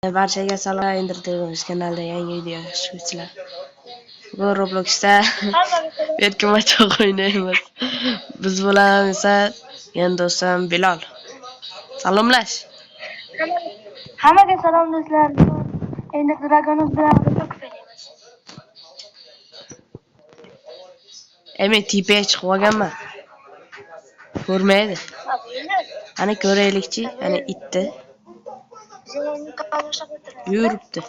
Barchaga salom, Entertainment kanalida yangi video chiqibchilar. Bu Robloxda berkimochoq o'ynaymiz. Biz bilan esa men do'stim Bilol. Salomlash. Hammaga salom do'stlar. Endi Dragonov bilan Roblox o'ynaymiz. Men tepaga chiqib olganman. Ko'rmaydi. Ana ko'raylikchi, ana itni. Yuribdi.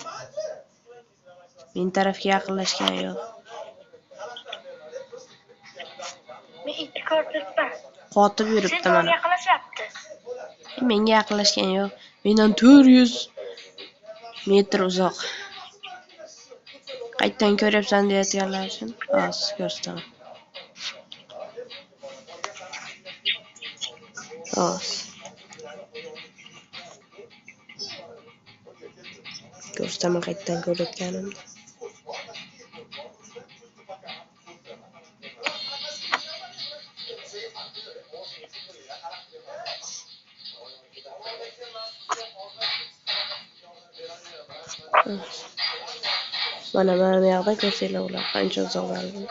Men tarafga yaqinlashgan yo'q. Men itni ko'ribman. Qotib yuribdi mana. Yaqinlashyapti. Menga yaqinlashgan yo'q. Mendan 400 metr uzoq. Qayerdan ko'ryapsan deyotganlar uchun hozir ko'rsataman. Ko'rsataman qayerdan ko'rayotganimni. Mana bu yoqda ko'rsanglar ular qancha uzoqlarni.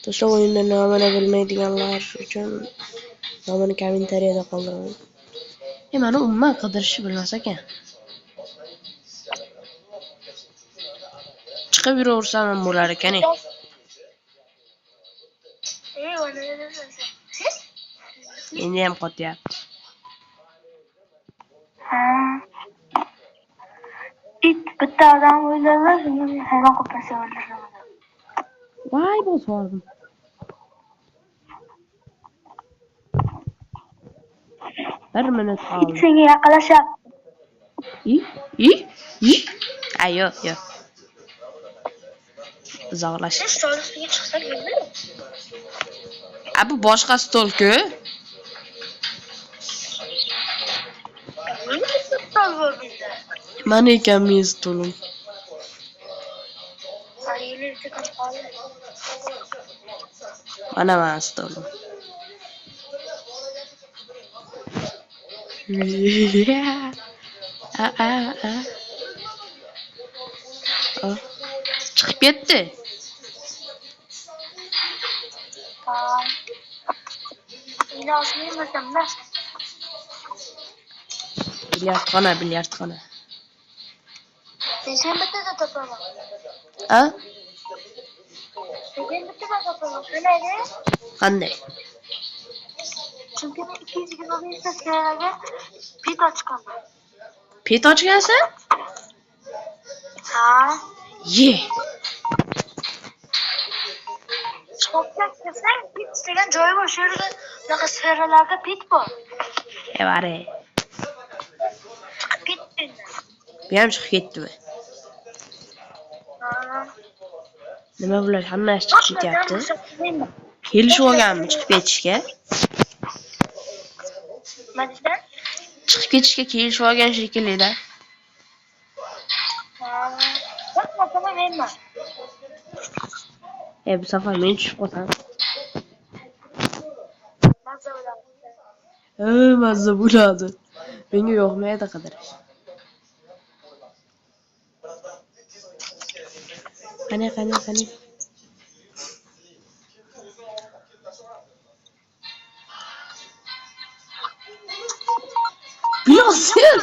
Do'stlar, o'yinni nomini bilmaydiganlar uchun nomini kommentariyada qoldiraman. Mana umuman qidirishni bilmas ekan. Chiqib yuraversam ham bo'lar ekan. Endi ham qotyapti. It bitta odam o'yladi, shuni hayron qolib o'ldirdim. Voy, bozordim. Bir minut qoldi. It senga yaqinlashyapti. Ayo, yo. Uzoqlash. Stol ustiga chiqsak bo'ladi. Bu boshqa stol-ku. Mana ekan men stolim. Mana men stolim. Chiqib ketdi. Bilyardxona. Sen bitta topaman. Sen bitta topaman. Qanday? Chunki 225 seriyada pit ochganman. Pit ochgansan? Ha. Ye. Chiqib pit degan joyi bor. Shu yerda bunaqa sferalarda pit bor. Bari. Chiqib ketdi. Bu ham chiqib ketdimi? Nima bular hammasi chiqib ketyapti? Kelishib olganmi chiqib ketishga? Nima? Chiqib ketishga kelishib olgan shekilli-da. Bu safar men tushib qolsam. Mazza bo'ladi. Menga yoqmaydi qidirish. Qani. Bilosir.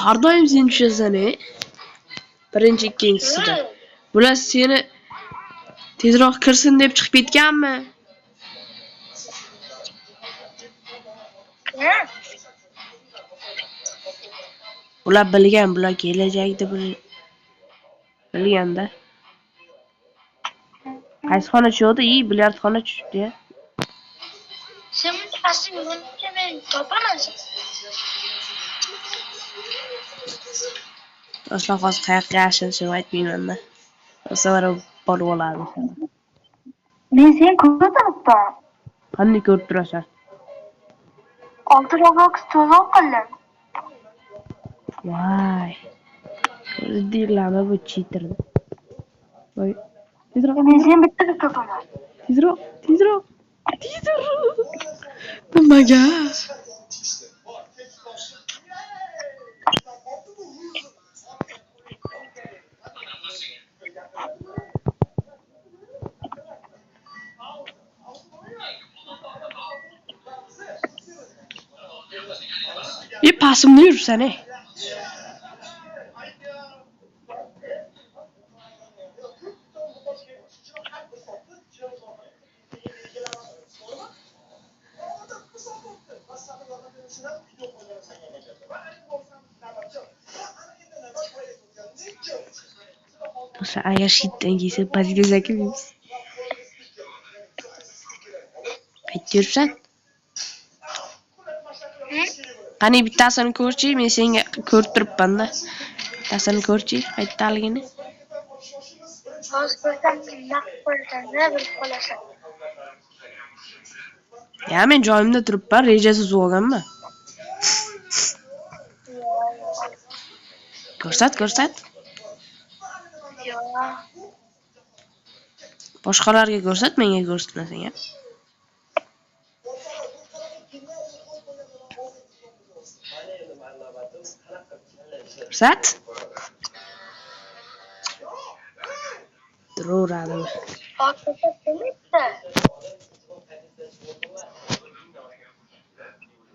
Har doim sen tushasan, birinchi ikkinchisida. Bular seni tezroq kirsin deb chiqib ketganmi? Ular bilgan, bular kelajakda bilganda. Qaysi xona tushdi? Bilyardxona tushibdi. Sen asli bunga men topaman. Do'stlar, hozir qayoqqa yashirishim aytmayman-da. O'smar borib oladi. Men seni ko'rib turibman. Qanday ko'rib turasan? Olti Roblox to'lov qildim. Voy. Ko'rdinglarmi bu cheaterni? Voy, Tezroq. Men seni bitta deb topaman. Tezroq. Nimaga? Pasimda yuribsan ey. To'sa agar shitdan kiysa pazilizaki biz. Qayerda yuribsan? Qani bittasini ko'rchi, men senga ko'rib turibman-da. Bittasini ko'rchi, qayerdaligini. Hozir ko'rsam naq qo'ysan-da, bilib qolasan. Ya men joyimda turibman, rejasiz olganman. Ko'rsat. Yo'q. Boshqalarga ko'rsat, menga ko'rsatmasang ham. Ko'rsat. Turaveradi. Hozir ko'rsatmayapti.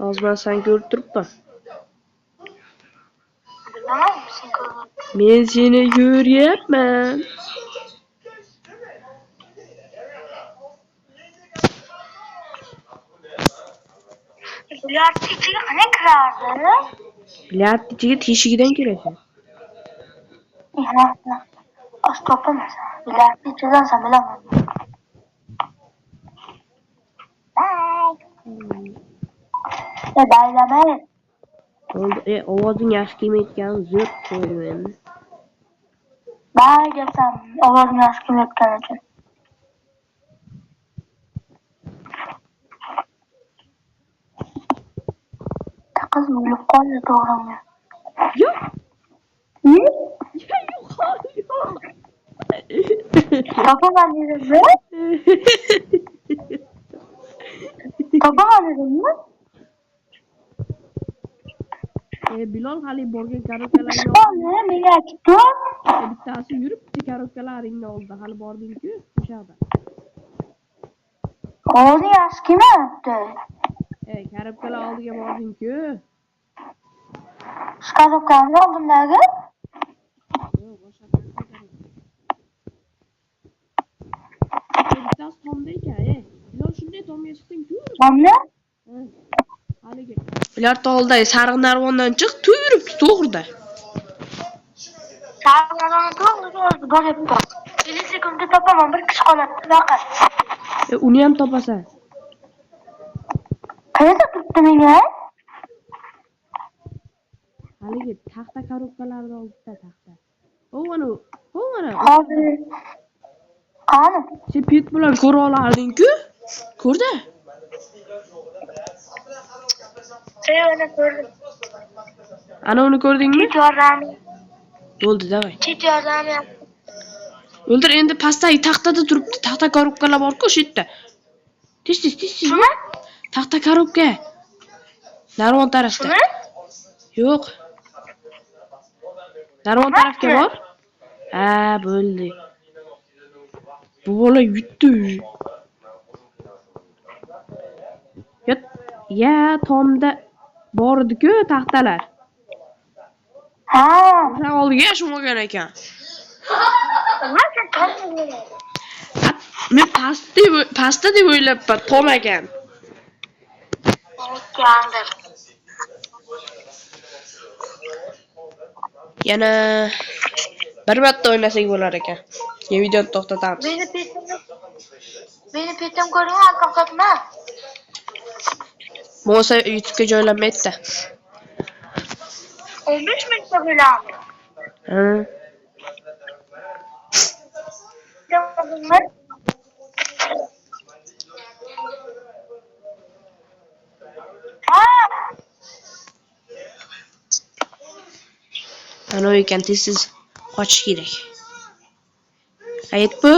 Hozir men seni ko'rib turibman. Bilaman, sen ko'rib. Men seni ko'ryapman. Bular ichiga qanday kirardi? Bilyard ichiga teshigidan kirasan. Yana osh topaman. Bular ichidan san bilaman. Baylamay. Bo'ldi, ovozing yaxshi kelmayotgani zo'r qo'ydim endi. Bay desam, ovozim yaxshi kelayotgani uchun. Qiz o'lib qoldi to'g'rimi? Yo'q. Yo'q. Yo'q. Topaman dedimmi? Topaman dedimmi? Bilol hali borgan korobkalarga Qoldi, menga aytib tur. bittasi yuribdi korobkalaringni oldida hali bording-ku o'sha yoqda. Ovozing yaxshi kelmayapti. Korobkalar oldiga bording-ku. Shu korobkani oldimdagi? Yo'q, o'sha korobka. Bittasi tomda ekan, Bilol shunday tomga chiqding-ku. Tomda? Haligi. Bilar tolda sariq narvondan chiq, yuribdi to'g'rida. Sariq narvonni to'g'ri boryapti. 50 sekundda topaman, bir kishi qoladi faqat. Uni ham topasan. Qayerda turibdi menga? Haligi taxta korobkalarni oldida taxta. O'g'ana. Hozir. Qani? Sen pet bilan ko'ra olarding-ku. Ko'rdi? Ana ko'rdim. Ana uni ko'rdingmi? Chet yordami. Bo'ldi, davay. Chet yordami. O'ldir, endi pastdagi taxtada turibdi. Taxta korobkalar bor-ku, shu yerda. Tez. Shumi? Taxta korobka. Narvon tarafda. Shumi? Yo'q. Narvon tarafga bor. Ha, bo'ldi. Bu bola yutdi. Ya, tomda bor edi-ku taxtalar. Ha. O'sha oldiga shmogan ekan. Men pastda deb o'ylabman, tom ekan. Yana bir marta o'ynasak bo'lar ekan. Videoni to'xtatamiz. Meni petim ko'rma, to'xtatma. Bo'lsa YouTube'ga joylanmaydi-da. 15 minutda bo'ladimi? Ha. Ana ekan, tez qochish kerak. Qayt bu.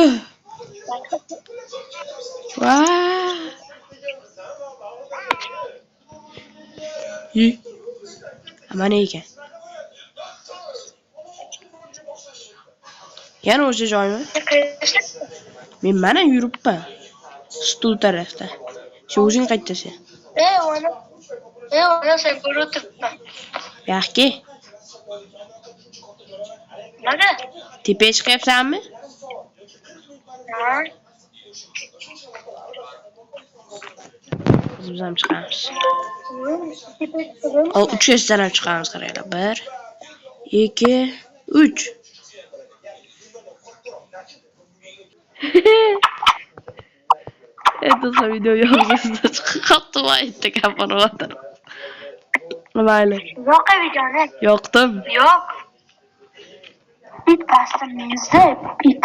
Vaa. Yi. Mana ekan. Yana o'sha joymi? Men mana yuribman. Stul tarafda. Shu o'zing qaytasan. Ona sen ko'rib turibman. Yaxki. Nima? Tepaga chiqyapsanmi? Ha? Biz ham chiqamiz. O 3 yoshdan ham chiqamiz qaranglar. 1 2 3. Esto video yo'qsa chiqibdi va aytdi kaparotar. Mayli. Yo'q videoni. Yoqdim. Yo'q. It pastimizda it.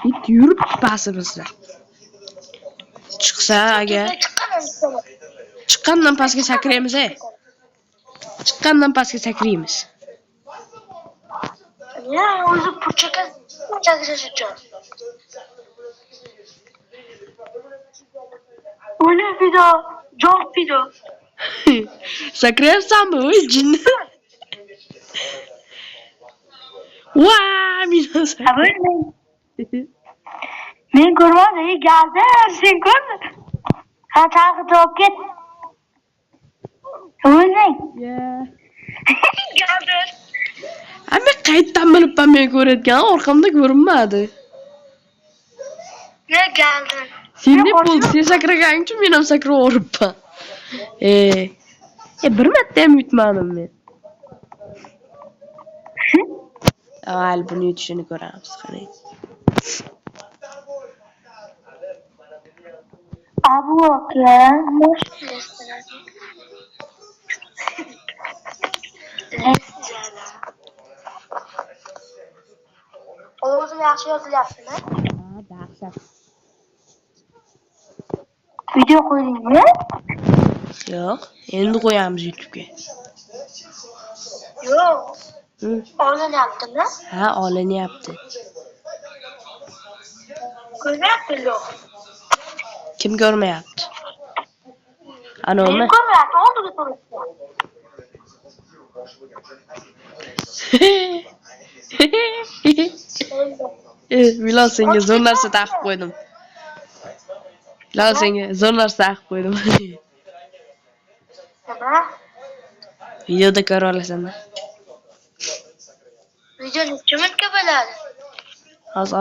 It yurib pasimizda. Chiqsa agar chiqqandan pastga sakraymiz. Chiqqandan pastga sakraymiz. Ya o'zi puchaka chakrash uchun. O'li video, jo'q video. Sakrayapsanmi, voy jinni? Vaa, minus. Men ko'rmadim, geldim, sen ko'rding. Ha, tag'ida olib ket. O'ynang. Geldim. Ama qayerdan bilibman men ko'rayotgan, orqamda ko'rinmadi. Ne geldin? Sen ne bo'ldi? Sen sakraganing uchun men ham sakraveribman. Bir marta ham yutmadim men. Avval buni yutishini ko'ramiz, qarang. Abu akram, mosh O'zim yaxshi yozilyaptimi? Ha, dahshat. Video qo'ydingmi? Yo'q, endi qo'yamiz YouTube'ga. Yo'q. Olinyaptimi? Ha, olinyapti. Ko'ryapti yo'q. Kim ko'rmayapti? Anavmi? Ko'ryapti, oldiga turibdi. Bilal senga zo'r narsa taqib qo'ydim. Bilal senga zo'r narsa taqib qo'ydim. Nima? Videoda ko'ra olasan. Video necha minutga bo'ladi?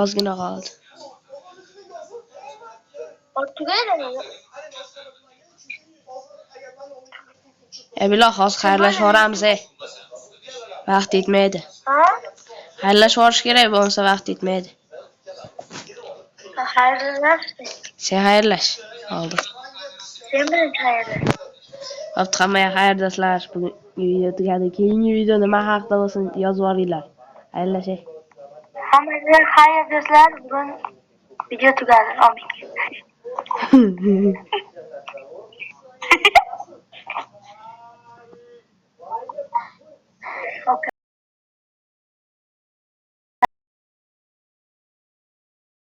Ozgina qoldi. Tugaydi. Bilal hozir xayrlashib boramiz. Vaqt yetmaydi. Ha? Xayrlashib borish kerak, bo'lmasa vaqt yetmaydi. Xayrlash. Sen xayrlash. Oldi. Sen bilan xayrlash. Bo'pti, hammaga xayr do'stlar. Bugun video tugadi. Keyingi video nima haqida bo'lsin yozib yuboringlar. Xayrlashay. Hammaga xayr do'stlar. Bugun video tugadi. Amin.